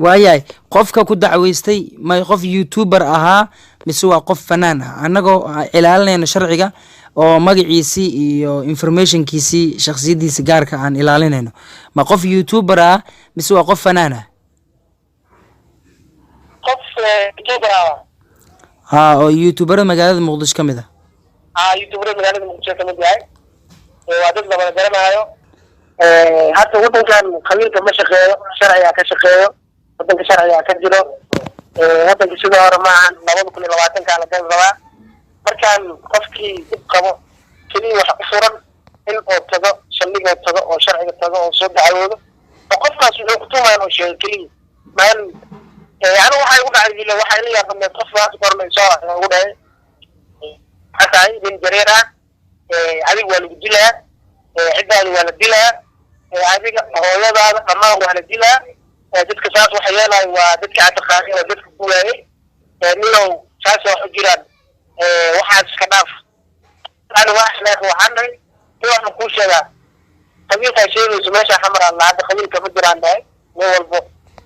waayahay qofka ku dacweystay may qof youtuber ahaa mise waa qof fanaan ah annagoo ilaalinayna sharciga oo magaciisii iyo informationkiisii shakhsiyadiisa gaarka aan ilaalinayno ma qof youtuber ah mise waa qof fanaan ah qof youtuber oo youtuber magaalada muqdisho ka mid ah youtuber magaalada muqdisho ka mid yahay waa dad la garanayo hadda wadankan qabiilka ma shaqeeyo sharciga ka shaqeeyo wadanka sharciga ka jiro wadanka sidoo hore maahan 2020 ka la rabaa markaan qofkii dib qabo kaliya wax u furan in uu tago saldhiga tago oo sharciga tago oo soo dacwoodo oo qofkaas wuxuu ku tumaan oo sheegay kaliya maan yani waxay u dhacay waxay la yaabeen qofkaas qormayso ugu dhahay xataa in jareera adiga waa lagu dilaa cidaadu waa la dilaa adiga hooyadaada dhammaan waa la dilaa dadka saas waxay yeelayaan waa dadka taqaaniin oo dadka ku waayay niyow saas wax u jiraan waxaas iska dhaaf ana waxaan dhahay waxaan ku sheegaa qabiilka sheegayso meesha xamar aan lahayd qabiilka ma jiraan dhahay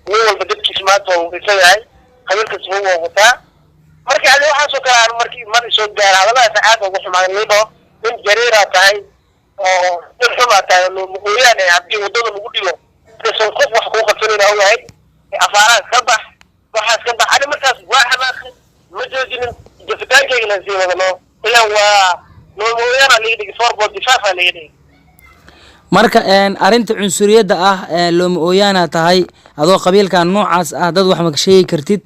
nin walba dadkiisa maanta uu isayahay qabiilka soo wataa markii adiga waxaan soo kala markii mar soo gaar hadalada aad ugu xumaanaydo in jareera tahay oo xuma tahay mooyaane haddii wadada lagu dhigo soo qof wax ku qabsanayna oo yahay afaaraha ka bax waxaas ka bax ani markaas waa xanaaqay ma joojinin jafitaankayga la sii wadano ilaa waa mooyaane liidigi forboard difaaca liidigi marka arinta cunsuriyada ah looma ooyaana tahay adoo qabiilkan noocaas ah dad wax ma ka sheegi kartid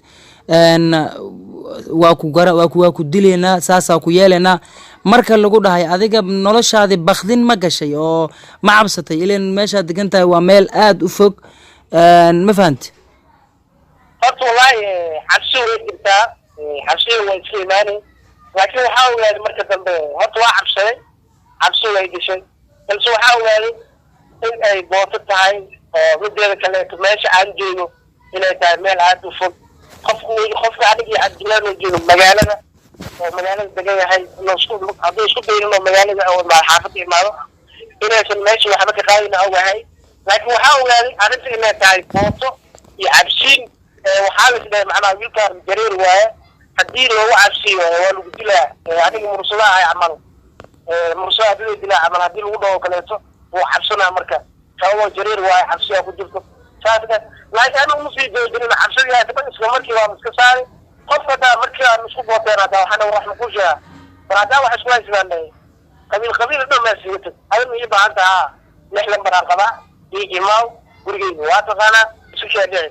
waa ku dileena saasa ku yeelena marka lagu dhahay adiga noloshaadi bakhdin ma gashay oo ma cabsatay ileen meesha degan tahay waa meel aad u fog ma fahanti horta wallahi cabsi way jirtaa cabsi way islaamani laakiin waxa uu yahay marka dambe horta waa cabsi way gashay balse waxa uu yahay in ay booto tahay oo mideeda kale meesha aan joogo inay tahay meel aad u fog qofka adiga Cabdullaahi oo joogo magaalada oo magaalada degan yahay haddii isku dayno magaalada oo xaafadda imaado inaysan meesha waxba ka qaadina oo yahay laakiin waxa uu yahay arrinta inay tahay booto iyo cabsiin waxaa la isleeyahay macnaha wiilkaan jareer waaye haddii loogu cabsiyo waa lagu dilaa adiga mursadaha ay camal mursadaha haddii la dilaa camal haddii lagu dhawo kaleeto wuu cabsanaa marka sababoo jareer waaye cabsiyaa ku jirto saasna laakiin anigu ma sii joojinin cabsidaa isla markii waa iska saari qofka hadaa markii aan isku booteen hadaa waxaana wax ku sheegaa war hadaa wax isku haystaan qabiil dhan ma siiyatay adiga ii baahan tahaa 6 lambar aan qabaa ii imaaw gurigeyga waa taqaanaa isu sheegay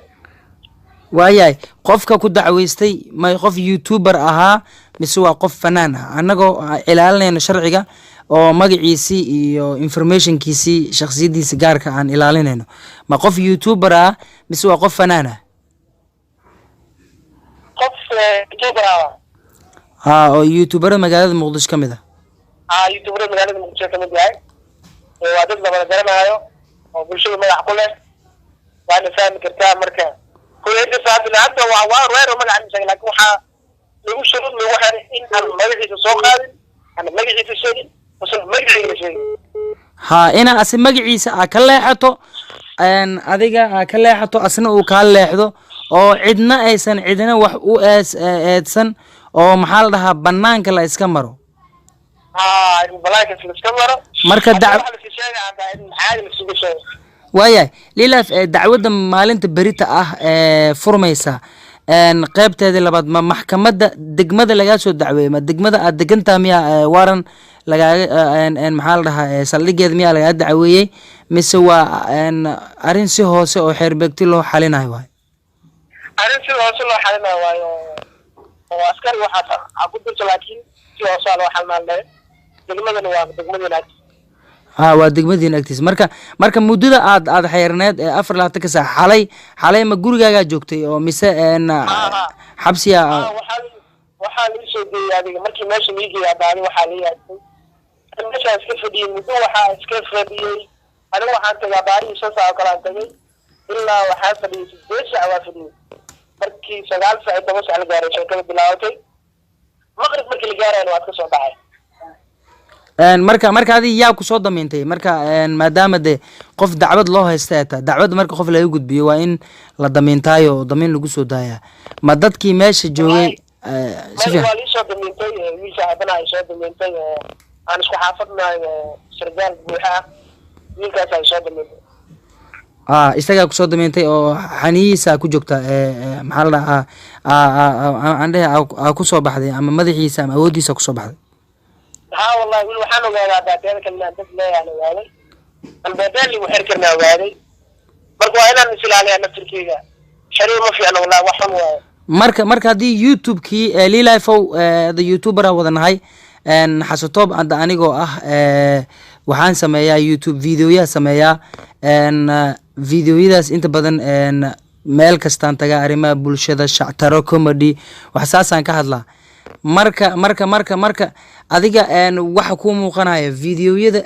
waayahay qofka ku dacweystay may qof youtuber ahaa mise waa qof fanaan ah annagoo ilaalinayna sharciga oo magaciisii iyo informationkiisii shakhsiyadiisa gaarka aan ilaalinayno ma qof youtuber ah mise waa qof fanaan ah qof youtuber oo youtuber magaalada muqdisho ka mid ah youtuber magaalada muqdisho ka mid yahay waa dad la garanayo oo bulshada magac ku leh waana fahmi kartaa marka kuleeta saabina hadda waa reer magaca laakiin waxa lagu shuruud lagu xiray in aan magaciisa soo qaadin ana magaciisa sheegin ina asi magaciisa ka leexato adiga ka leexato asna uu ka leexdo oo cidna aysan cidina wax u eedsan oo maxaa la dhahaa banaanka la iska maro banaanka la iska maro marka waayahay lilaaf dacwadda maalinta berita ah furmaysa qaybteedii labaad ma maxkamadda degmada lagaa soo dacweeyay ma degmada aad degantaa miya waran lagaaga maxaa la dhahaa saldhigeeda miyaa lagaa dacweeyey mise waa arrin si hoose oo xeerbeegti loo xalinayo waayo arrin si hoose loo xalinayo waayo oo askari waxaa ku jirta laakiin si hoose loo xalinayo degmadana waa degmadana waa degmadiina agtiisa marka muddada aad xeerneed 24 saac xalay ma gurigaaga joogtay oo mise xabsiya waxaa la soo deeyay adiga markii meesha miigiga baadi waxaa la yaabay meesha iska fadhiyay muddo waxaa iska fadhiyay aniga waxaan tagaa baari 6 saac kala tagay ilaa waxaa fadhiyay 8 saac waa fadhiyay markii 9 saac 10 saac la gaaray shaqada bilaawtay maqrib markii la gaarayna waa ka soo baxay marka adi yaa kusoo damiintay marka maadaama de qof dacwad loo haysta taa dacwad marka qof laga gudbiyo waa in la damiintaayo oo damiin lagu soo daaya ma dadkii meesha joogay si fiican waa liisoo damiintay wiilka aabana ay soo damiintay oo aan isku xaafadnahay oo sargaal buuxa ah wiilkaas ay soo damiintay isagaa kusoo damiintay oo xaniyihiisa ku joogta maxaa la dhahaa aan dhehe kusoo baxday ama madaxiisa ama awooddiisa kusoo baxday ها والله ويل وحنا وقاعد بعدين كنا ندخل يعني وهذا البدل اللي وحركنا وهذا برضو هنا نسأل عليها نفس الكيجا حريم ما في أنا والله وحنا marka haddii youtube-kii lilifow the youtuber wada nahay xasatoob hadda anigoo waxaan sameeyaa youtube videoyaa sameeyaa videoyadaas inta badan meel kastaan tagaa arrimaha bulshada shactaro comedy wax saasaan ka hadlaa marka adiga waxa ku muuqanaya videoyada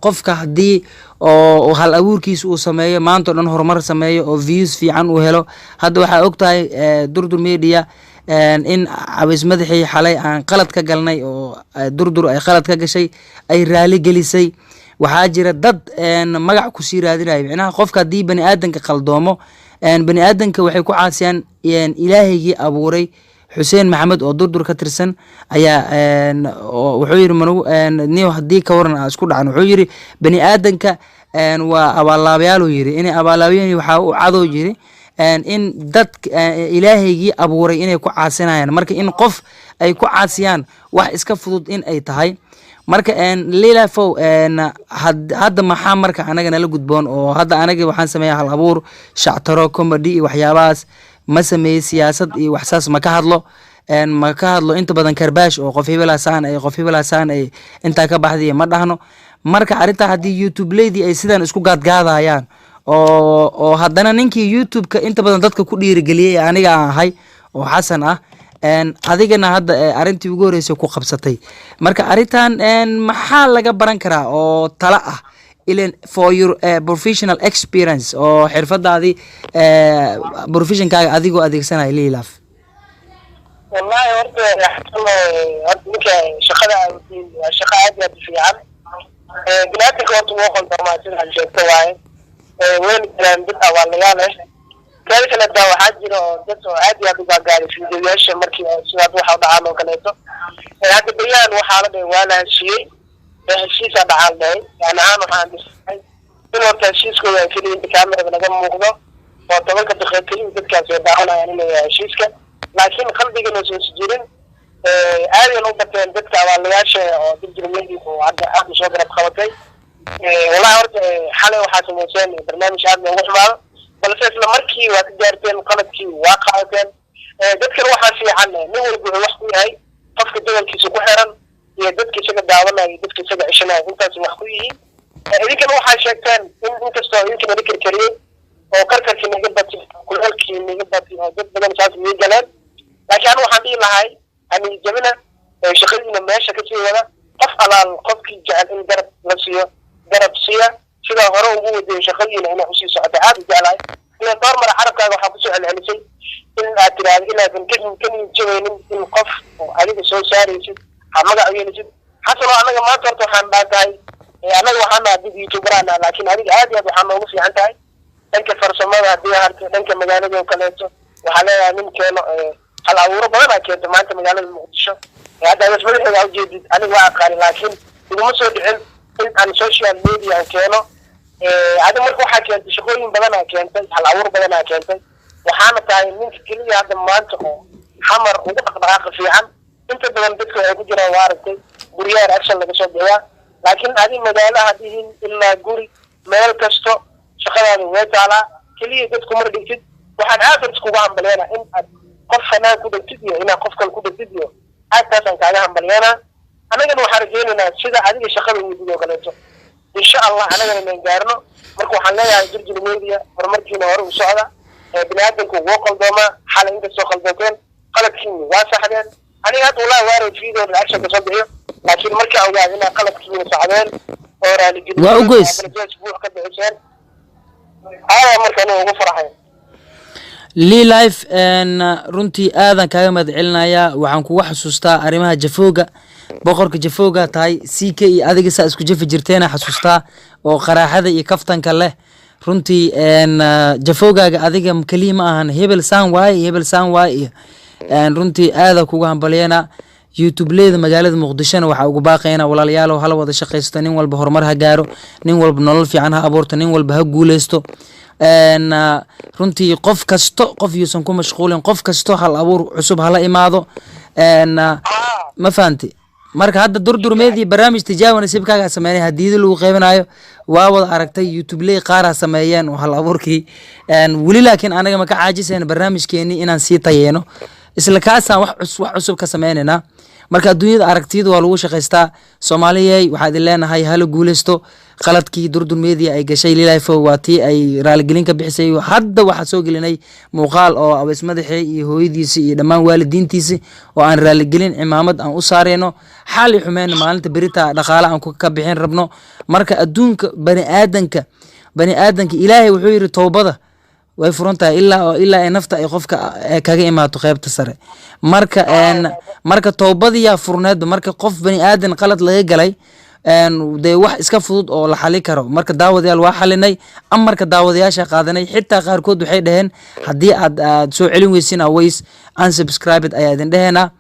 qofka hadii oo hal abuurkiisa uu sameeyo maanta dhan horumar sameeyo oo views fiican uu helo hadda waxa ogtahay durdur media in caways madaxii xalay aan qalad ka galnay oo durdur ay qalad ka gashay ay raali gelisay waxaa jira dad magac ku sii raadinayo macnaha qofka hadii bani aadanka qaldoomo bani aadanka waxay ku caasiyaan ilaahigii abuuray حسين محمد oo durdur ka tirsan ayaa wuxuu yiri niyo hadii ka waran isku dhacan wuxuu yiri bani aadanka waa abaalaabayaal uu yiri inay abaalaabayeen waxa uu cado yiri in dad ilaahaygi abuuray inay ku caasinayaan marka in qof ay ku caasiyaan wax iska fudud in ay tahay marka lilifow hadda maxaa marka anaga nala gudboon oo hadda anaga waxaan sameeyaa hal abuur shactaro comedy iyo waxyaabahaas ma sameeyay siyaasad iyo waxsaas ma ka hadlo inta badan karbaash oo qof hebelaasaan ay intaa ka baxday ma dhahno marka arinta haddii youtube lady ay sidaan isku gaadgaadayaan oo haddana ninkii youtube-ka inta badan dadka ku dhiirigeliyey aniga aan ahay oo xasan ah adigana hadda arintii ugu horeysay ku qabsatay marka arintan maxaa laga baran karaa oo tala ah for your professional experience oo xirfadaadii professionkaaga adigoo adeegsanaya lilaf والله horta ninka shaqada waa shaqo aad iyo aad u fiican binaadinka horta wuu qaldoomaa sida sheegta waaye weyn jiraan dad awaalayaal kale kale daa waxaa jira oo dad oo aad iyo aad u gaagaaray fiidiyoyaasha markii sidaad waxa u dhacaan oo kaleeto hadda bayaan waxaa la dhahay waa la heshiiyey heshiisa dhacaan dhahay yani aan waxaan dhisay in horta heshiiskooda keliya inta kaamirada laga muuqdo oo 10 daqiiqo keliya dadkaas ay daawanayaan inay heshiiska laakiin qalbigana soo jirin aadeen u bateen dadka awaalayaasha oo dirjirmeedii oo hadda aad u soo garab qabatay wallahi horta xalay waxaa sameyseen barnaamij aad loogu xumaado balse isla markii waa ka gaarteen qaladkii waa qaadateen dadkan waxaa fiican nin walba wuxuu wax ku yahay qofka dadalkiisa ku xiran iyo dadka isaga daawanaya dadka isaga cishanaya intaas wax ku yihiin idinkana waxaa sheegteen in inkastoo idinkana la karkariyey oo karkarkii naga bati kulaalkii naga bati oo dad badan saas mii galeen laakiin anu waxaan dhihi lahay ani jabina shaqadiina meesha ka sii wada qof alaal qofkii jecel in garab la siiyo garab siiya sida hore ugu wadayay shaqadiina inay usii socota aad u jeclahay ila door mara carabkaaga waxaa kusoo celcelisay in aad tiraahdo inaadan ka jawaynin in qof adiga soo saaraysid ha magac u yeelisid xasanoo annaga maanta horta waxaan dhaatahay annaga waxaan nahay dib youtuberana laakiin adiga aad iyo aad waxaa noogu fiican tahay dhanka farsamada haddii harta dhanka magaalada oo kaleeto waxaa leeyahay nin keeno hal abuuro badan aa keento maanta magaalada muqdisho hadda adas madaxeeda ujeedid aniga waa aqaani laakiin iguma soo dhicin in aan social media aan keeno adiga marka waxaa keentay shaqooyin badan aa keentay hal abuur badan aa keentay waxaana tahay ninka keliya hadda maanta oo xamar ugu dhaqdhaqaaqa fiican inta badan dadka waxay ku jiraan waa aragtay guryaha reaction laga soo bixiyaa laakiin adiga magaala hadihin ilaa guri meel kasto shaqadaada way taalaa keliya dadku mar dhigtid waxaan aad iskugu hambalyeena in aad qof fanaan ku dhigtid iyo inaad qof kale ku dhigtid iyo aadtaasaan kaaga hambalyeena annagana waxaan rajeynaynaa sida adiga shaqada weydid oo kaleeto insha allah annagana inaan gaarno marka waxaan leeyahay dirjir media horumarkiina hore u socda biniaadanku wuu qaldoomaa xalay inkastoo qaldoteen qaladkiina waa saxdeen aniga hadda wallahi waaray video reaction ka soo bixiyo laakiin markaa ogaad inaa qaladkiina sacdeen oo raaligeliyo waa u goys buux ka bixiseen aa markaan ugu faraxay lilife runtii aadan kaaga mahad celinayaa waxaan kugu xasuustaa arrimaha jafooga boqorka jafowga tahay CK iyo adiga saa isku jafi jirteena xasuustaa oo qaraaxada iyo kaftanka leh runtii jafowgaaga adiga kaliya ma ahan hebel saan waaye iyo runtii aada kuga hambalyeena youtube leeda magaalada muqdishona waxaa ugu baaqayna walaalayaal hala wada shaqaysto nin walba horumar ha gaaro nin walba nolol fiican ha abuurto nin walba ha guuleysto runtii qof yuusan ku mashquulin qof kasto hal abuur cusub hala imaado ma fahanti marka hadda durdurmeedii barnaamij tijaabi nasiibkaaga sameynay hadiyada lagu qaybanayo waa wada aragtay youtube ley qaara sameeyeen oo hal abuurkii weli laakiin anaga ma ka caajisayna barnaamijkeeni inaan sii tayeeno isla kaasaan wax cusub ka sameynayna marka adduunyada aragtiyada waa lagu shaqaystaa Soomaaliyay waxaad leenahay hala guuleysto qaladkii durdurmeedii ay gashay Lilafow waa tii ay raaligelin ka bixisay hadda waxa soo gelinay muuqaal oo abees madaxay iyo hooyadiisa iyo dhammaan waalidiintiisa oo aan raaligelin cimaamad aan u saareyno xal xumeen maalinta berita dhaqaale aan ka bixin rabno marka adduunka bani aadanka Ilaahay wuxuu yiri toobada way furantahay ilaa ay nafta ay qofka kaga imaato qaybta sare marka toobadiya furneed marka qof bani aadan qalad laga galay de wax iska fudud oo la xali karo marka daawadayaal waa xalinay amarka daawadayaasha qaadanay xitaa qaarkood waxay dhaheen hadii aad soo celin weysin aways unsubscribed ayaa idin dhaheena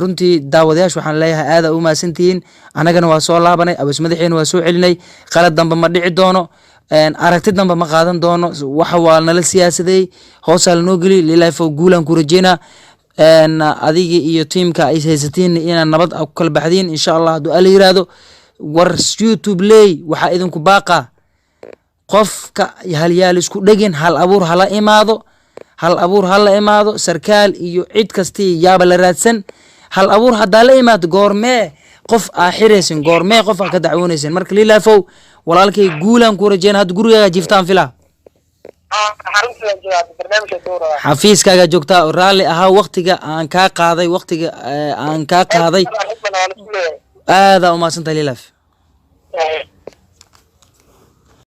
runtii daawadayaasha waxaan leeyahay aad u maasantihiin anagana waa soo laabanay abees madaxeena waa soo celinay qalad dambe ma dhici doono aragti dambe ma qaadan doono waxa waa nala siyaasaday hoos la noo geli Lilafow guulan ku rajeyna adiga iyo teamka ay haysatiin inaan nabad ku kala baxdeen insha Allah haduu ala yiraahdo war YouTube ley waxa idinku baaqa qofka halyaal isku dhagin hal abuur hala imaado sarkaal iyo cid kastii yaaba la raadsan hal abuur hadaa la imaado goormee qof aaxireysan goormee qof ka dacwoonaysan marka Lilafow walaalkay guulan ku rajeyna had gurigaaga jiftaan filaa xafiiskaaga joogtaa raali ahaa waqtiga aan ka qaaday aada u maasantahay Lilafow